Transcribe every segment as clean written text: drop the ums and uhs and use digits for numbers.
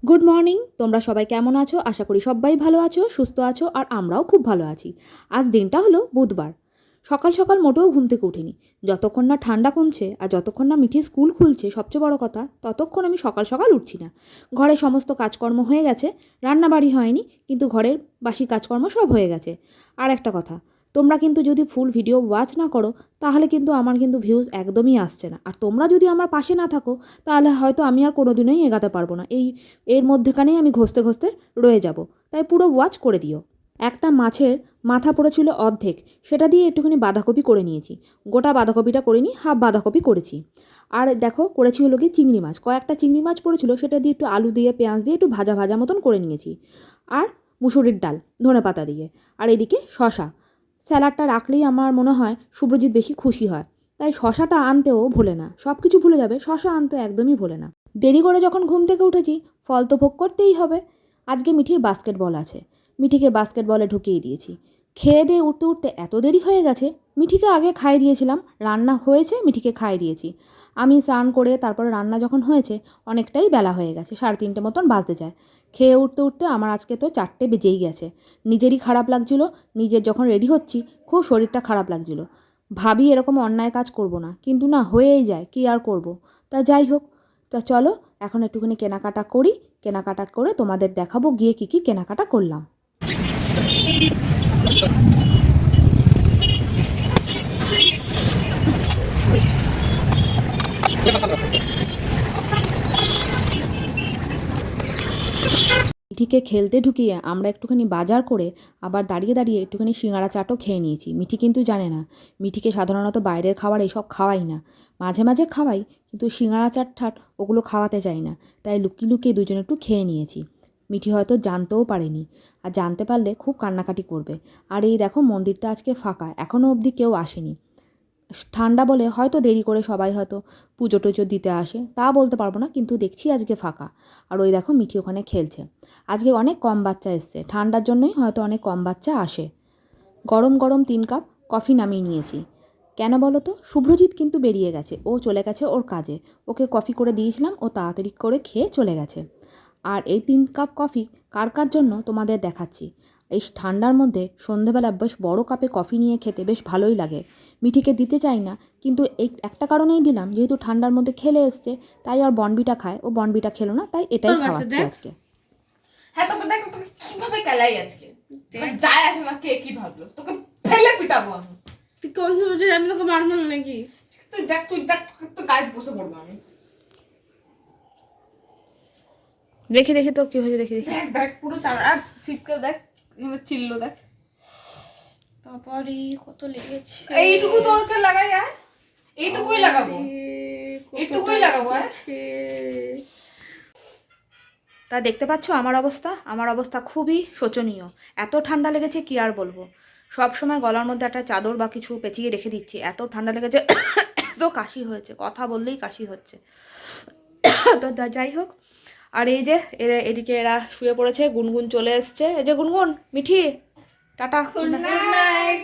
Good morning. তোমরা সবাই কেমন আছো? আশা করি সবাই ভালো আছো, সুস্থ আছো, আর আমরাও খুব ভালো আছি। আজ দিনটা হলো বুধবার। সকাল সকাল মোটেও ঘুম থেকে উঠিনি। যতক্ষণ না ঠান্ডা কমছে আর যতক্ষণ না মিঠির স্কুল খুলছে, সবচেয়ে বড় কথা, ততক্ষণ আমি সকাল সকাল উঠছি না। ঘরে সমস্ত কাজকর্ম হয়ে গেছে, রান্নাবাড়ি হয়নি, কিন্তু ঘরের বাসি কাজকর্ম সব হয়ে গেছে। আর একটা কথা, তোমরা কিন্তু যদি ফুল ভিডিও ওয়াচ না করো, তাহলে কিন্তু আমার কিন্তু ভিউজ একদমই আসছে না। আর তোমরা যদি আমার পাশে না থাকো, তাহলে হয়তো আমি আর কোনোদিনই এগাতে পারবো না। এর মধ্যেখানেই আমি ঘষতে ঘষতে রয়ে যাব। তাই পুরো ওয়াচ করে দিও। একটা মাছের মাথা পড়েছিল অর্ধেক, সেটা দিয়ে একটুখানি বাঁধাকপি করে নিয়েছি। গোটা বাঁধাকপিটা করিনি, হাফ বাঁধাকপি করেছি। আর দেখো করেছি হলো কি চিংড়ি মাছ, কয়েকটা চিংড়ি মাছ পড়েছিল, সেটা দিয়ে একটু আলু দিয়ে পেঁয়াজ দিয়ে একটু ভাজা ভাজা মতন করে নিয়েছি। আর মুসুরির ডাল ধনেপাতা দিয়ে। আর এদিকে শশা। স্যালাডটা রাখলেই আমার মনে হয় শুভ্রজিৎ বেশি খুশি হয়। তাই শশাটা আনতেও ভোলে না, সব কিছু ভুলে যাবে, শশা আনতে একদমই ভোলে না। দেরি করে যখন ঘুম থেকে উঠেছি, ফল তো ভোগ করতেই হবে। আজকে মিঠির বাস্কেটবল আছে, মিঠিকে বাস্কেটবলে ঢুকিয়ে দিয়েছি। খেয়ে দিয়ে উঠতে উঠতে এত দেরি হয়ে গেছে। মিঠিকে আগে খাইয়ে দিয়েছিলাম, রান্না হয়েছে, মিঠিকে খাইয়ে দিয়েছি। আমি স্নান করে তারপরে রান্না যখন হয়েছে, অনেকটাই বেলা হয়ে গেছে, 3:30 মতন বাজতে যায়। খেয়ে উঠতে উঠতে আমার আজকে তো 4টে বেজেই গেছে। নিজেরই খারাপ লাগছিল, নিজের যখন রেডি হচ্ছি খুব শরীরটা খারাপ লাগছিল। ভাবি এরকম অন্যায় কাজ করব না, কিন্তু না, হয়েই যায়, কি আর করব। তা যাই হোক, তা চলো এখন একটুখানি কেনাকাটা করি। কেনাকাটা করে তোমাদের দেখাবো গিয়ে কী কী কেনাকাটা করলাম। মিঠিকে খেলতে ঢুকিয়ে আমরা একটুখানি বাজার করে আবার দাঁড়িয়ে দাঁড়িয়ে একটুখানি সিঙ্গাড়া চাটও খেয়ে নিয়েছি। মিঠি কিন্তু জানে না, মিঠিকে সাধারণত বাইরের খাবার এইসব খাওয়াই না। মাঝে মাঝে খাওয়াই, কিন্তু সিঙ্গাড়া চাট ঠাট ওগুলো খাওয়াতে চাই না। তাই লুকিয়ে লুকিয়ে দুজনে একটু খেয়ে নিয়েছি। মিঠি হয়তো জানতেও পারেনি, আর জানতে পারলে খুব কান্নাকাটি করবে। আর এই দেখো, মন্দিরটা আজকে ফাঁকা, এখনও অবধি কেউ আসেনি। ঠান্ডা বলে হয়তো দেরি করে সবাই হয়তো পুজো টুজো দিতে আসে, তা বলতে পারবো না, কিন্তু দেখছি আজকে ফাঁকা। আর ওই দেখো মিঠি ওখানে খেলছে। আজকে অনেক কম বাচ্চা এসছে, ঠান্ডার জন্যই হয়তো অনেক কম বাচ্চা আসে। গরম গরম 3 কাপ কফি নামিয়ে নিয়েছি। কেন বলো তো, শুভ্রজিৎ কিন্তু বেরিয়ে গেছে, ও চলে গেছে ওর কাজে। ওকে কফি করে দিয়েছিলাম, ও তাড়াতাড়ি করে খেয়ে চলে গেছে। আর এই 3 কাপ কফি কার কার জন্য তোমাদের দেখাচ্ছি। এই ঠান্ডার মধ্যে সন্ধেবেলা বেশ বড় কাপে কফি নিয়ে খেতে বেশ ভালোই লাগে। মিঠিকে দিতে চাই না, কিন্তু এই একটা কারণেই দিলাম, যেহেতু ঠান্ডার মধ্যে খেলে এসছে, তাই আর বনবিটা খায়, ও বনবিটা খেলো না, তাই এটাই খাওয়াচ্ছি আজকে। হ্যাঁ, তোকে দেখ তোকে কিভাবে কেলাই আজকে যায় আসে না, কে কি ভাবলো, তোকে ফেলে পিটাবো আমি। তুই কোন সময় আমি তোকে মারবো নাকি? তুই দেখ তোর গায়ে বসে পড়বো আমি। দেখি দেখি তোর কি হয়েছে, দেখি দেখি। দেখ দেখ পুরো চার, আর শীতকাল দেখ এবার চিল্লো দেখ। বাবারে কত লেগেছে। এইটুকু তোরকে লাগাই, আর এইটুকুই লাগাবো, এইটুকুই লাগাবো। তা দেখতে পাচ্ছ আমার অবস্থা খুবই শোচনীয়। এত ঠান্ডা লেগেছে কি আর বলবো। সব সময় গলার মধ্যে একটা চাদর বা কিছু পেঁচিয়ে রেখে দিচ্ছি, এত ঠান্ডা লেগেছে। এত কাশি হয়েছে, কথা বললেই কাশি হচ্ছে। তো যাই হোক, আর এই যে এদিকে এরা শুয়ে পড়েছে, গুনগুন চলে এসছে। এই যে গুনগুন, মিঠি, টাটা। Good night.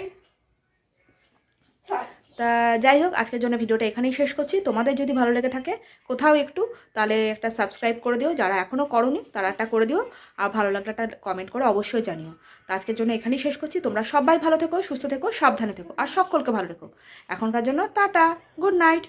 তা যাই হোক, আজকের জন্য ভিডিওটা এখানেই শেষ করছি। তোমাদের যদি ভালো লেগে থাকে কোথাও একটু, তাহলে একটা সাবস্ক্রাইব করে দিও, যারা এখনও করোনি তারা একটা করে দিও। আর ভালো লাগলে একটা কমেন্ট করে অবশ্যই জানিও। তো আজকের জন্য এখানেই শেষ করছি। তোমরা সবাই ভালো থেকো, সুস্থ থেকো, সাবধানে থেকো, আর সকলকে ভালো রেখো। এখনকার জন্য টাটা, গুড নাইট।